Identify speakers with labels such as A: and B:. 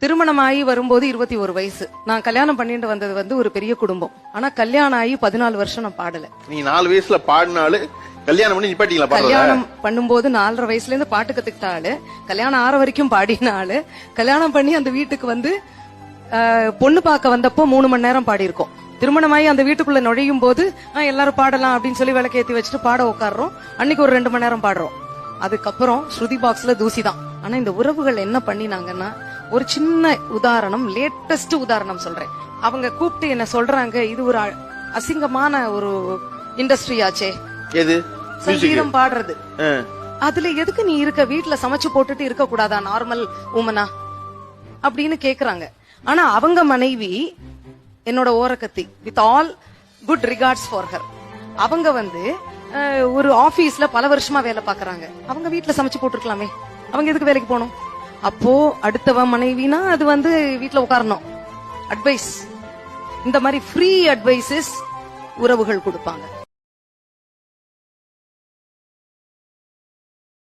A: திருமணமாகி வரும்போது 21 வயசு. நான் கல்யாணம் பண்ணிட்டு வந்தது வந்து ஒரு பெரிய குடும்பம். ஆனா கல்யாணம் ஆகி 14 வருஷம் நான் பாடல.
B: நீ 4 வயசுல பாடினாலும் கல்யாணம் பண்ணி நிப்பாட்டீங்களா?
A: கல்யாணம் பண்ணும்போது 4.5 வயசுல இருந்து பாட்டு கத்துக்கிட்டாளு, கல்யாணம் 6 வரைக்கும் பாடினாலு, கல்யாணம் பண்ணி அந்த வீட்டுக்கு வந்து பொண்ணு பார்க்க வந்தப்போ 3 மணி நேரம் பாடியிருக்கோம். திருமணமாயி அந்த வீட்டுக்குள்ள நுழையும் போது எல்லாரும் பாடலாம் அப்படின்னு சொல்லி விளக்கேத்தி வச்சுட்டு பாட உட்காடுறோம். அன்னைக்கு ஒரு 2 மணி நேரம் பாடுறோம். அதுக்கப்புறம் ஸ்ருதி பாக்ஸ்ல தூசி தான். ஆனா இந்த உறவுகள் என்ன பண்ணினாங்கன்னா, ஒரு சின்ன உதாரணம், லேட்டஸ்ட் உதாரணம் சொல்றேன். அவங்க கூப்பிட்டு என்ன சொல்றாங்க, இது ஒரு அசிங்கமான ஒரு இண்டஸ்ட்ரி ஆச்சே,
B: எது
A: சங்கீதம் பாடுறது. அதுல எதுக்கு நீ இருக்க, வீட்டுல சமைச்சு போட்டுட்டு இருக்க கூடாதா நார்மல் உமனா அப்படின்னு கேக்குறாங்க. ஆனா அவங்க மனைவி என்னோட ஓரக்கத்தி, with all good regards for her, அவங்க வந்து ஒரு ஆபீஸ்ல பல வருஷமா வேலை பாக்குறாங்க. அவங்க வீட்டுல சமைச்சு போட்டுருக்கலாமே, அவங்க எதுக்கு வேலைக்கு போகணும்? அப்போ அடுத்தவ மனைவினா அது வந்து வீட்டுல உட்காரணும். அட்வைஸ், இந்த மாதிரி ஃப்ரீ அட்வைசஸ் உறவுகள் கொடுப்பாங்க.